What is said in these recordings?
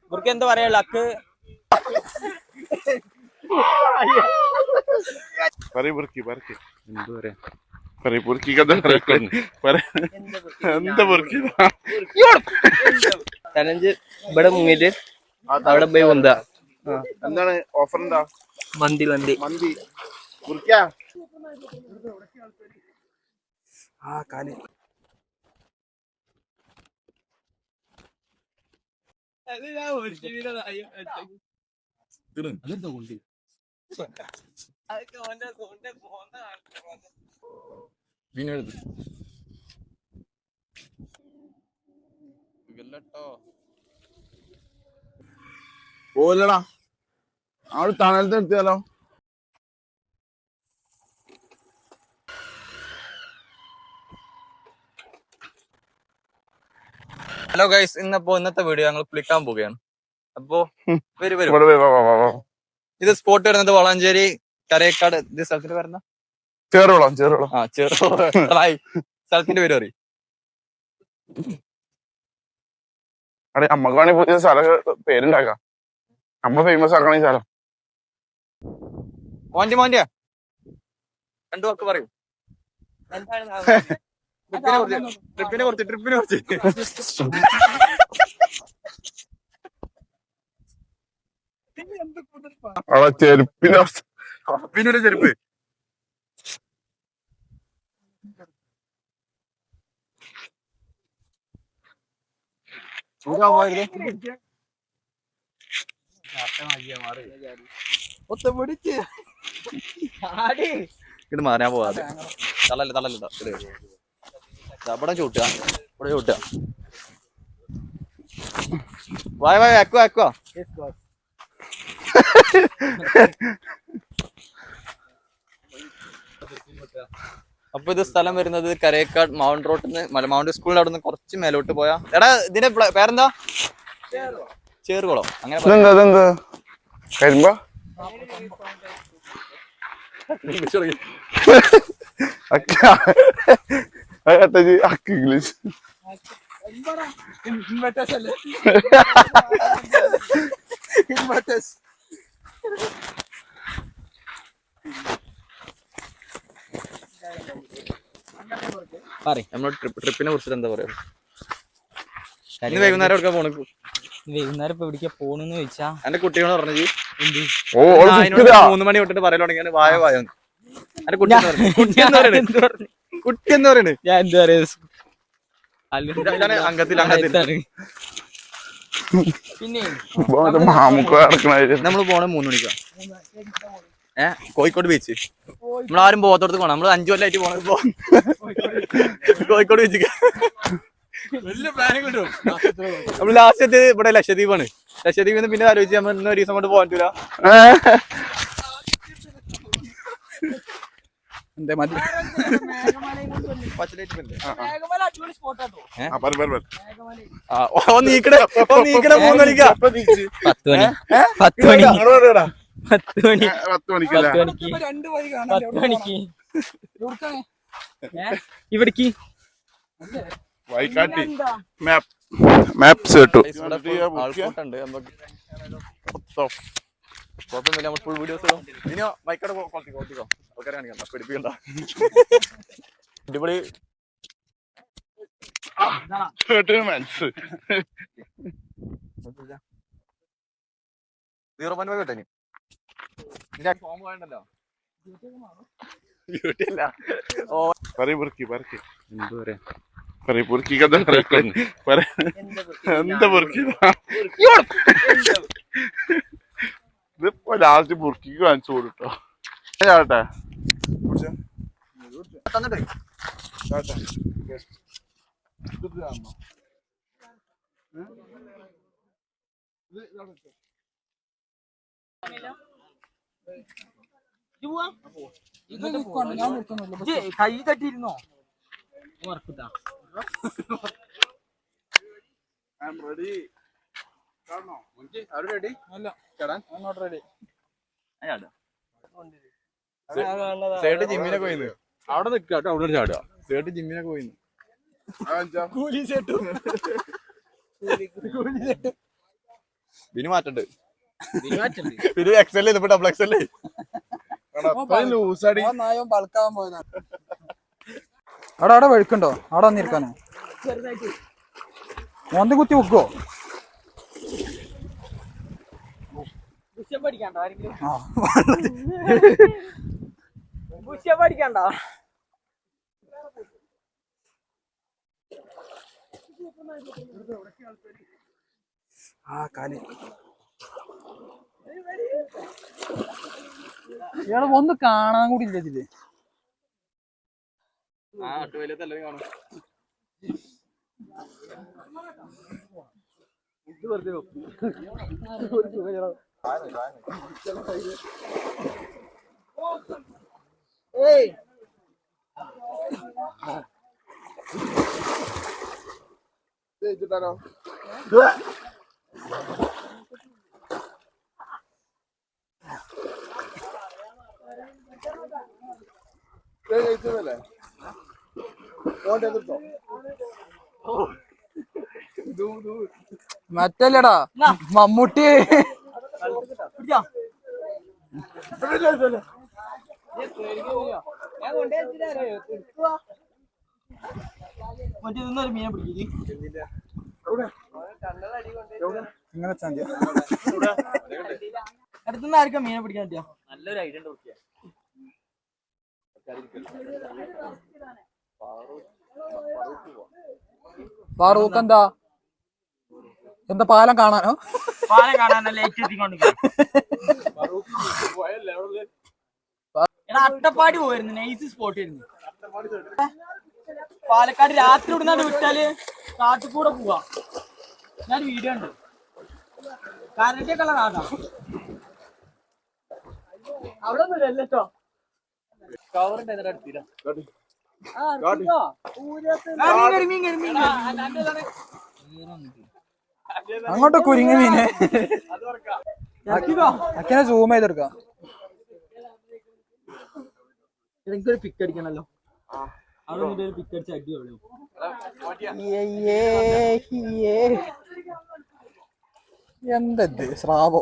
ഇവർക്ക് എന്താ പറയാ ലക്ക് ചലഞ്ച് ഇവിടെ മുങ്ങിട്ട് അവിടെ പോയി വന്നാ എന്താണ് ഓഫർ? എന്താ? മന്തി മന്തി മന്തി മുറിക്കാ കാലി പോലടാ അവിടെ തണലത്ത് നിർത്തിയാലോ? ഹലോ ഗൈസ്, ഇന്നത്തെ വീഡിയോ ഞങ്ങൾ കുളിക്കാൻ പോവുകയാണ്. അപ്പോ ഇത് സ്പോട്ട് വരുന്നത് വളാഞ്ചേരി കരേക്കാട്. ഇത് സ്ഥലത്തിന്റെ പേരെന്താ? ചേറുകുളം. സ്ഥലത്തിന്റെ പേര് പറയും. അടെ നമ്മക്ക് വേണമെങ്കിൽ പുതിയ സ്ഥലം പേരുണ്ടാക്കാം. നമ്മൾ ഫേമസ് ആക്കണ ഈ സ്ഥലം. മോന്റെ രണ്ടു വാക്ക് പറയൂ. ട്രിപ്പിനെ കുറിച്ച് ചെരുപ്പിന്റെ ചെരുപ്പ് ഇത് മാറാൻ പോവാതെ തള്ളല്ല ഇവിടെ ചൂട്ടുക വായ അക്കുവാ അപ്പൊ ഇത് സ്ഥലം വരുന്നത് കരേക്കാട് മൗണ്ട് റോട്ടിന്ന് മൗണ്ട് സ്കൂളിന്റെ അവിടെ നിന്ന് കുറച്ച് മേലോട്ട് പോയാ. എടാ ഇതിന്റെ പേരെന്താ? ചേറുകുളം. അങ്ങനെ ഇംഗ്ലീഷ് നമ്മള് ട്രിപ്പിനെ കുറിച്ചിട്ട് എന്താ പറയാ? വൈകുന്നേരം എവിടെക്കാ പോണ? വൈകുന്നേരം ഇപ്പൊ എവിടേക്കാ പോണെന്ന് ചോദിച്ചാ എന്റെ കുട്ടികളെ പറഞ്ഞത് 3 മണി തൊട്ടിട്ട് പറയൽ തുടങ്ങിയാണ് വായ എന്റെ കുട്ടി എന്താ പറയണേ? ഞാൻ എന്താ പറയാ, അംഗത്തിലാണ്. പിന്നെ നമ്മള് പോണ 3 മണിക്കാ. കോഴിക്കോട് ബീച്ച്. നമ്മളാരും പോകത്തോടത്ത് പോണം. നമ്മള് 5 കൊല്ലമായിട്ട് പോണപ്പോ കോഴിക്കോട് ബീച്ച്. നമ്മള് ലാസ്റ്റ് എത്തിയത് ഇവിടെ ലക്ഷദ്വീപാണ്. ലക്ഷദ്വീപിൽ നിന്ന് പിന്നെ ആലോചിച്ച് നമ്മൾ ഇന്ന് ഒരു ദിവസം കൊണ്ട് പോകാൻ പറ്റൂല. നീക്കണേ 3 മണിക്കാ. 10 മണിക്ക് ഇവിടേക്ക് വൈകാട്ടി മാപ്സ് കിട്ടും. ആൾക്കൂട്ടുണ്ട്. കുഴപ്പമൊന്നുമില്ല, നമ്മൾ ഫുൾ വീഡിയോസ് ഇടും. ഇനിയോ ബൈക്കോടെ കൊളത്തിക്കോ ആൾക്കാരെ കാണിക്കണ്ട, പിടിപ്പിക്കണ്ട. അടിപൊളി 0.5 കിട്ടനി. ഫോം വേണ്ടല്ലോ. ഇതിപ്പോ ലാസ്റ്റ് ബുർക്കിക്ക് കാണിച്ചു കൊടുട്ടോ. ചാട്ടെ കൈ തട്ടിയിരുന്നോ? സേട്ട് ജിമ്മിനൊക്കെ പോയിന്ന് അവിടെ നിൽക്കാട്ടോ. അവിടെ ചാടുക. സേട്ട് ജിമ്മിനൊക്കെ പോയിന്ന്. ബിനു മാറ്റണ്ട് ബിനു എക്സൽ ചെയ്തപ്പോ ഡബിൾ എക്സൽ ലൂസടി ബൾക്കാവാൻ പോയതാണ്. അവിടെ വഴുക്കുണ്ടോ? അവിടെ വന്നിരിക്കാനോ? മോന്തി കുത്തി വെക്കോ? പഠിക്കണ്ട കാലി ഇയാളെ ഒന്ന് കാണാൻ കൂടി ഇല്ല ഇതില്. കാണും മറ്റല്ലടാ മമ്മൂട്ടി. മീനെ പിടിക്കും ഇങ്ങനെ ചന്തിയ അടുത്തുനിന്ന് ആർക്കാ മീനെ പിടിക്കാൻ പറ്റിയ? നല്ലൊരു ഐഡിയ ഉണ്ട്. ഫാറൂഖ് എന്താ പാലം കാണാനോ? പാലം കാണാനല്ല അട്ടപ്പാടി പോയിരുന്നു. നൈസ് സ്പോട്ട് ആയിരുന്നു. പാലക്കാട് രാത്രി ഇവിടുന്നാണ്ട് വിട്ടാല് കാട്ടിക്കൂടെ പോവാ. ഞാൻ വീഡിയോ ഉണ്ട്. കരടിയൊക്കെയുള്ള നാടാ. അവിടെ ഒന്നും ഇല്ലല്ലോ. അങ്ങോട്ട് കുരുങ്ങ മീനെ അക്കിനെ സൂം ചെയ്തെടുക്കാം. എനിക്കൊരു പിക്ക് അടിക്കണല്ലോ. അവിടെ ഒരു പിക്ക് അടിച്ച് അടി എവിടെയോ. എന്തത് സ്രാവോ?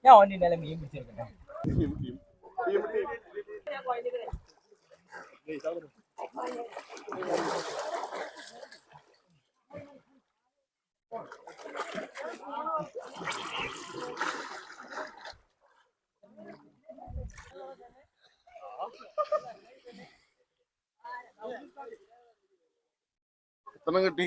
ഞാൻ ഓനിന്നലെ മീൻ പിടിച്ചെടുക്കട്ടെ. എത്ര കിട്ടി?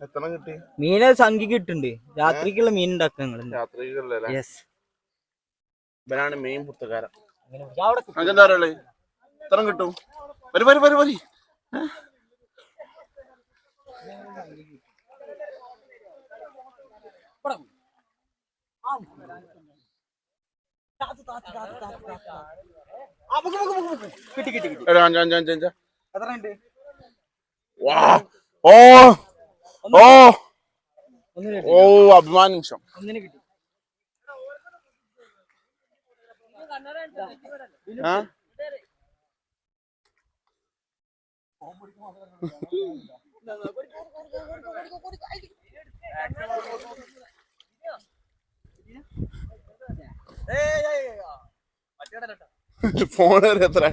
എത്ര കിട്ടി? മീനെ സംഖ്യ കിട്ടുന്നുണ്ട്. രാത്രിക്കുള്ള മീൻ ഉണ്ടാക്കുക. രാത്രിക്കുള്ള യെസ്. ഇവനാണ് മെയിൻ പുത്തക്കാരൻ. അതെന്താ പറയുള്ളേ? എത്ര കിട്ടും? വരി വരി വരി വരി. കിട്ടി കിട്ടി കിട്ടി. ഓ ഓ ഓ അഭിമാന നിമിഷം. ഒന്നിന് കിട്ടി. ഫോൺ എത്ര?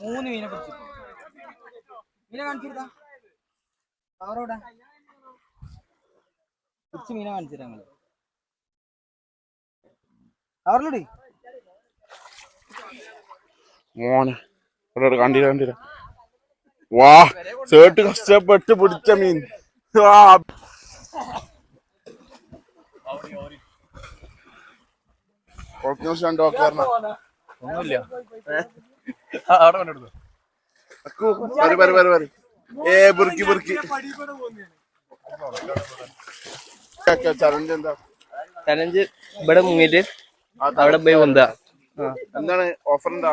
മൂന്ന് മീനെ പിടിച്ചു. മീനെ കാണിച്ചിരുത്താ അവരോടെ പിടിച്ച് മീനെ കാണിച്ചിരാ ഞങ്ങള്. അവരിലൂടെ മോനെ കണ്ടില്ല കണ്ടില്ല. വാ ചേട്ട് കഷ്ടപ്പെട്ട് പിടിച്ച മീൻ. ഒന്നുമില്ല. ബുർക്കി ബുർക്കി ചലഞ്ച് എന്താ? ചലഞ്ച് ഇവിടെ മുങ്ങിട്ട് അവിടെ പോയി വന്നാ. എന്താണ് ഓഫർ? എന്താ?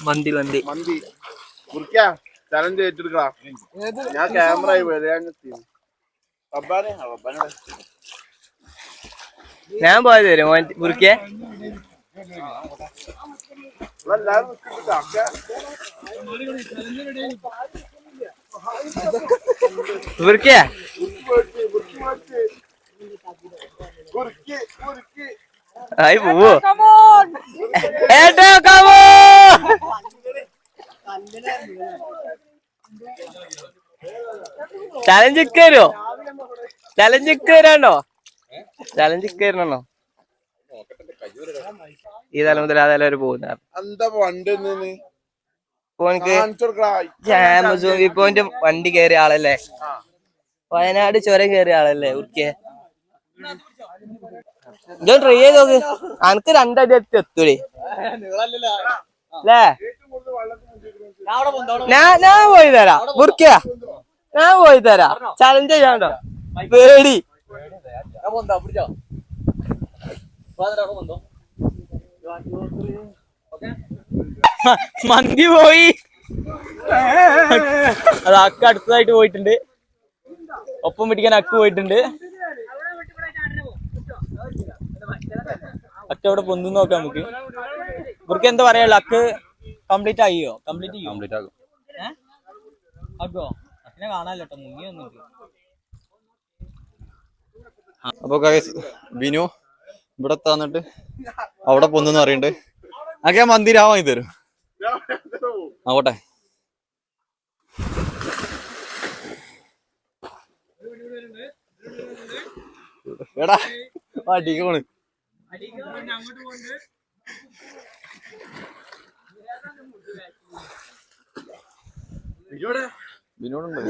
മന്തി മന്തി മന്തി മുറിക്കാ. ചലഞ്ച് ഏറ്റെടുക്കടാ. ഞാൻ ക്യാമറ ആയി വരാൻ ഞാൻ പോയത് തരും മുറിക്കേ. മുറിക്കേ ആയി പോവോ ഏട്ടോ കമോ. ചലഞ്ച് കയറോ? ചലഞ്ച് കയറാണ്ടോ? ചലഞ്ച് കയറണോ? ഈ തല മുതൽ ആ തല വരെ പോകുന്ന എന്താ വണ്ടി ഇപ്പൊ വണ്ടി കയറിയ ആളല്ലേ? വയനാട് ചുരം കയറിയ ആളല്ലേ ഉറുക്കെ? ഇജോ ട്രൈ ചെയ്ത് നോക്ക്. അനക്ക് രണ്ടടി എത്തൂലേ അല്ലേ? ഞാൻ പോയി തരാം മുറിക്ക. ഞാൻ പോയി തരാം. ചലഞ്ച് ചെയ്യാണ്ടോ? പേടി മന്തി പോയി. അത് അക്ക് അടുത്തതായിട്ട് പോയിട്ടുണ്ട്. ഒപ്പം പിടിക്കാൻ അക്ക് പോയിട്ടുണ്ട്. അക്ക് അവിടെ പൊന്തും നോക്കാം നമുക്ക്. ഇവർക്ക് എന്താ പറയാ? അക്ക് കംപ്ലീറ്റ് ആയോ? കംപ്ലീറ്റ് ചെയ്യും. കംപ്ലീറ്റ് ആകും. അക്കോ അക്കിനെ കാണാല്ലോ കേട്ടോ. മുങ്ങി വന്നിട്ട്. അപ്പൊ ഗൈസ് ബിനു ഇവിടെ തന്നിട്ട് അവിടെ പൊന്നെന്ന് പറയുന്നുണ്ട്. അതൊക്കെ മന്തി രാ വാങ്ങി തരും. ആവട്ടെ. എടാ അടിക്കോണ്. ബിനോടുണ്ട്.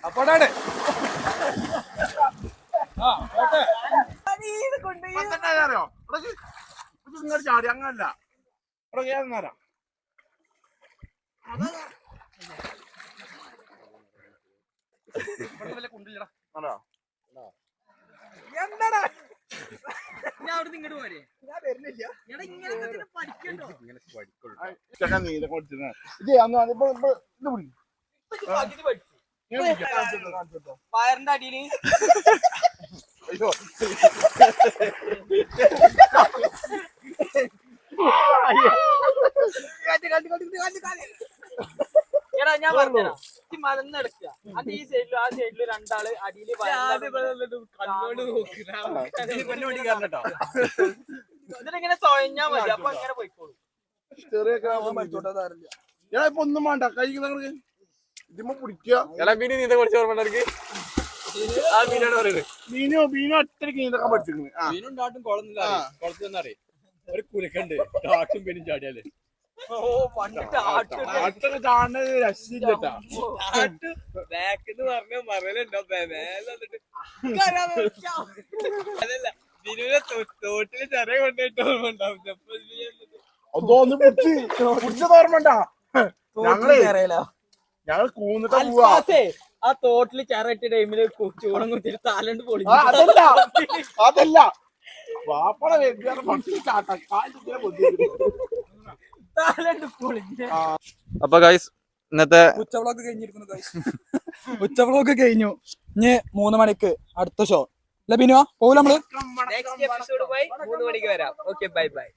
അപ്പോഴാണ് ചാടി അങ്ങനല്ല നേരം എന്താടാ ഞാൻ അവിടെ ഇങ്ങോട്ട് പോരെ. ഞാൻ വരുന്നില്ല. നീല കൊടുത്തിരുന്ന ഇത് പയറിന്റെ അടിയില് അയ്യോ എടാ ഞാൻ പറഞ്ഞുതരാം. മലന്നെടുക്കുക. അത് ഈ സൈഡിലും ആ സൈഡിലും രണ്ടാള് അടിയില് ഇതിലിങ്ങനെ സ്വയഞ്ഞാ മതി. അപ്പൊ അങ്ങനെ പോയിക്കോളൂ. ഞാൻ ഇപ്പൊ ഒന്നും വേണ്ട കൈ ഇതിമ്മ പിടിക്കുക. മീനോ മീനോ ഒറ്റയ്ക്ക് നീന്തൊക്കെ പഠിച്ചിരിക്കുന്നു. ഒരു കുലക്കുണ്ട് കാട്ടും പെരും ചാടിയാല്. ആട്ടൊക്കെ കാണുന്നത് രക്ഷയില്ലട്ടാ. ബാക്കെന്ന് പറഞ്ഞ മറലുണ്ടോ? അതല്ല ബിനുവിനെ തോട്ടില് ചെറിയ കൊണ്ടുപോയിട്ട് ഓർമ്മ ഉണ്ടാവും. അതൊന്ന് പിടിച്ചത് ഓർമ്മണ്ട. ഞങ്ങൾ കൂന്നിട്ട് പോവാ. ആ തോട്ടില് ചെറിയ ടൈമില് ചൂടം കുത്തിട്ട് താലണ്ട് പൊളി. അതല്ല വാപ്പട താലണ്ട് പൊളിഞ്ഞ്. അപ്പൊ ഗൈസ് ഇന്നത്തെ ഉച്ചവളൊക്കെ കഴിഞ്ഞിരിക്കുന്നു. ഉച്ചവളൊക്കെ കഴിഞ്ഞു. ഇനി 3 മണിക്ക് അടുത്ത ഷോ അല്ല ബിനുവാ പോവില്ല നമ്മള്. നെക്സ്റ്റ് എപ്പിസോഡ് പോയി 3 മണിക്ക് വരാം. Okay bye bye.